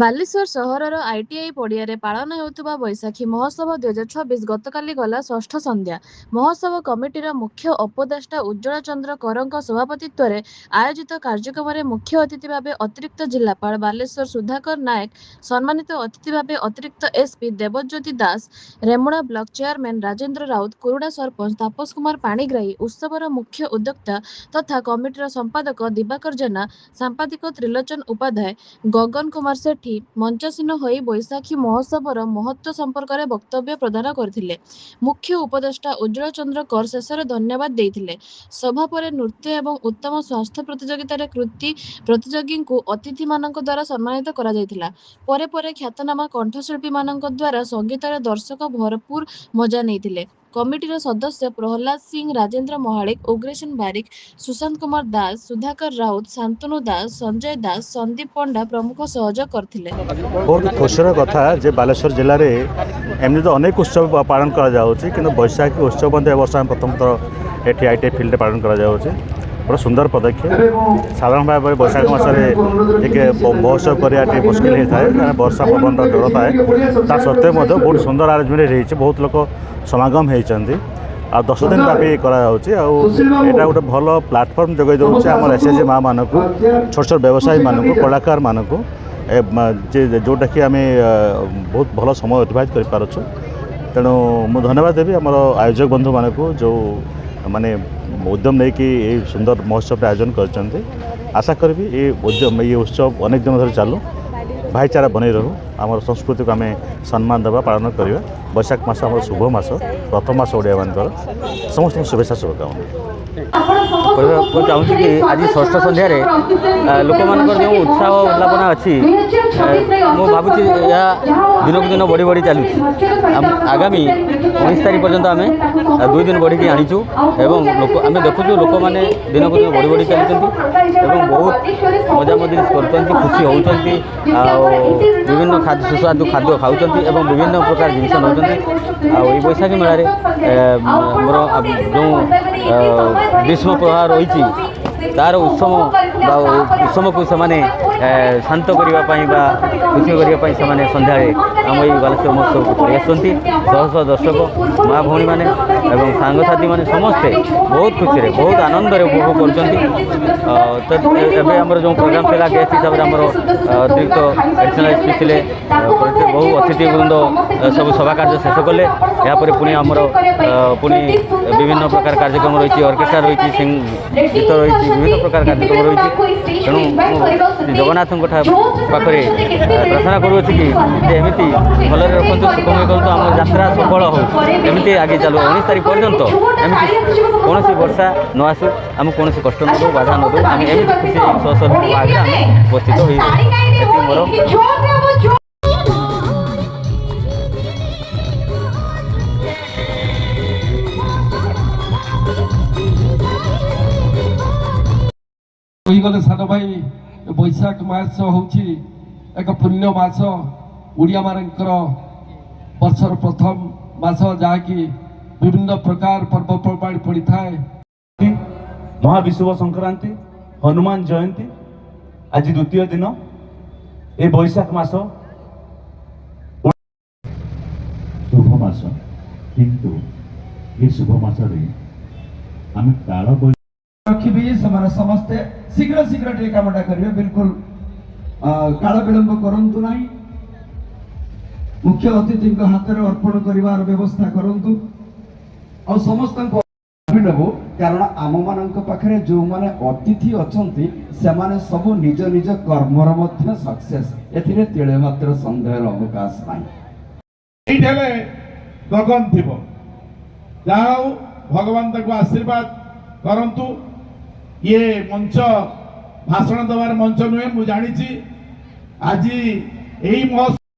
ବାଲେଶ୍ୱର ସହରର ଆଇଟିଆଇ ପଡ଼ିଆରେ ପାଳନ ହେଉଥିବା ବୈଶାଖୀ ମହୋତ୍ସବ 2026 ଗତକାଲି ଗଲା ଷଷ୍ଠ ସନ୍ଧ୍ୟା। ମହୋତ୍ସବ କମିଟିର ମୁଖ୍ୟ ଉପଦେଷ୍ଟା ଉଜ୍ଜ୍ୱଳ ଚନ୍ଦ୍ର କରଙ୍କ ସଭାପତିତ୍ୱରେ ଆୟୋଜିତ କାର୍ଯ୍ୟକ୍ରମରେ ମୁଖ୍ୟ ଅତିଥି ଭାବେ ଅତିରିକ୍ତ ଜିଲ୍ଲାପାଳ ବାଲେଶ୍ୱର ସୁଧାକର ନାୟକ, ସମ୍ମାନିତ ଅତିଥି ଭାବେ ଅତିରିକ୍ତ SP Debajyoti Das, Remuna block chairman Rajendra Raut, Kuruda sarpanch Tapas Kumar Panigrahi, ଉତ୍ସବର ମୁଖ୍ୟ ଉଦ୍ୟୋକ୍ତା ତଥା କମିଟିର ସମ୍ପାଦକ ଦିବାକର ଜେନା, ସାମ୍ପାଦିକ ତ୍ରିଲୋଚନ ଉପାଧ୍ୟାୟ, ଗଗନ କୁମାର ସେଠୀ ମଞ୍ଚାସୀନ ହୋଇ ବୈଶାଖୀ ମହୋତ୍ସବର ମହତ୍ତ୍ୱ ସମ୍ପର୍କରେ ବକ୍ତବ୍ୟ ପ୍ରଦାନ କରିଥିଲେ। ମୁଖ୍ୟ ଉପଦେଷ୍ଟା ଉଜ୍ଜ୍ୱଳ ଚନ୍ଦ୍ର କର ଶେଷରେ ଧନ୍ୟବାଦ ଦେଇଥିଲେ। ସଭା ପରେ ନୃତ୍ୟ ଏବଂ ଉତ୍ତମ ସ୍ୱାସ୍ଥ୍ୟ ପ୍ରତିଯୋଗିତାରେ କୃତୀ ପ୍ରତିଯୋଗୀଙ୍କୁ ଅତିଥିମାନଙ୍କ ଦ୍ୱାରା ସମ୍ମାନିତ କରାଯାଇଥିଲା। ପରେ ପରେ ଖ୍ୟାତନାମା କଣ୍ଠଶିଳ୍ପୀମାନଙ୍କ ଦ୍ୱାରା ସଙ୍ଗୀତରେ ଦର୍ଶକ ଭରପୁର ମଜା ନେଇଥିଲେ। କମିଟିର ସଦସ୍ୟ ପ୍ରହଲ୍ଲାଦ ସିଂ, ରାଜେନ୍ଦ୍ର ମହାଳିକ, ଉଗ୍ରେସନ ବାରିକ, ସୁଶାନ୍ତ କୁମାର ଦାସ, ସୁଧାକର ରାଉତ, ଶାନ୍ତନୁ ଦାସ, ସଞ୍ଜୟ ଦାସ, ସନ୍ଦୀପ ପଣ୍ଡା ପ୍ରମୁଖ ସହଯୋଗ କରିଥିଲେ। बहुत खुशी कथा जे बालेश्वर जिले में एमती तो अनेक उत्सव पालन करा जाउछि, किंतु बैशाखी उत्सव वर्ष प्रथम थर ये आईटीआई फील्ड पालन करा जाउछि। बड़ा सुंदर पदक्षेप। साधारण भाव में बैशाख मसरे महोत्सव करवा मुस्किल होता है, कारण वर्षा पवन जोर थाए। ता सत्वे बहुत सुंदर आरेंजमेंट हो, बहुत लोक समागम होती आ 10 दिन व्यापी कराया गोटे भल प्लाटफर्म जोगे दूसरे आम एसएचजी माँ मानक, छोट छोट व्यवसायी मानक, कलाकार मानक, जोटा कि आम बहुत भल समय अतिबाहित करूँ। तेणु मु धन्यवाद देवी आम आयोजक बंधु मानक जो माने उद्यम नहीं कि सुंदर महोत्सव आयोजन कर। आशा करी ये उद्यम ये उत्सव अनेक दिन धरी चालू, भाईचारा बन रहू, आम संस्कृति को आम सम्मान देवा पालन करवा। बैशाख मास आम शुभ मास, प्रथम मास ओडिया मान समस्त शुभेच्छा शुभकामना चाहूँ कि आज षष्ठ सन्धार लोक मान जो उत्साह उद्दीपना अच्छी मु भावुँ या दिनक दिन बढ़ी बढ़ी चलू। आगामी 19 तारीख पर्यंत आम 2 दिन बढ़ी आनीचु एवं लोक आम देखु लोक मैंने दिनक दिन बढ़ी बढ़ी चलती बहुत मजा मजलिस कर खुशी होती, विभिन्न खाद्य सुस्वादु खाद्य खाऊँ और विभिन्न प्रकार जिनस नौ। बैशाखी मेलार मोर जो ग्रीष्म प्रवाह रही तार उत्सव को से शांत करने खुशी करने से सन्ध्या आम ये बालेश्वर महोत्सव को पड़े आसती। शह शह दर्शक माँ भौणी मैंने सांगसाथी मैंने समस्ते बहुत खुशी बहुत आनंद उपभोग कर। आमर जो प्रोग्राम था गेस्ट हिसाब से आमर अतिरिक्त एडिशनल एसपी थे, बहु अतिथि वृंद सब सभा कार्य शेष कले। यापर पुणी आमर पुणी विभिन्न प्रकार कार्यक्रम रही, ऑर्केस्ट्रा रही, गीत रही, विभिन्न प्रकार कार्यक्रम रही। तेणु जगन्नाथ पाखे प्रार्थना करुँच कि एमती भल रखु, सुखमय करूँ, आम यात्रा सफल हो, एमती आगे चलू। 19 तारीख पर्यंत एमती कौन वर्षा न आसू, आम कौन कष्ट न दो, बाधा न दो, आम एमती खुशी सशर्म आगे आम उपस्थित हो मोर। गले सान भाई बैशाख मास हूँ एक पुण्य मास, ओडिया मानकर वर्षर प्रथम मास जहाँकि विभिन्न प्रकार पर्वपर्वाणी पड़ी थाए। महाविषुव संक्रांति, हनुमान जयंती, आज द्वितीय दिन ए बैशाख मास शुभ मास, किंतु ये शुभ मास आम काल रखी समस्ते शीघ्र शीघ्र टे कामटा करेंगे, बिल्कुल काल विलंब करंतु नहीं। मुख्य अतिथि हाथ में अर्पण कर व्यवस्था करंतु और समस्त नबू, कारण आम मान पाखे जो माने अतिथि अच्छी से सब निज निज कर्मर सक्सेस, एथिरे तिले मात्र संदेह अवकाश नहीं। गगन थी भगवान आशीर्वाद करंतु। ये मंच भाषण देवार मंच नुहे, मुझे जानी आज यही महोत्सव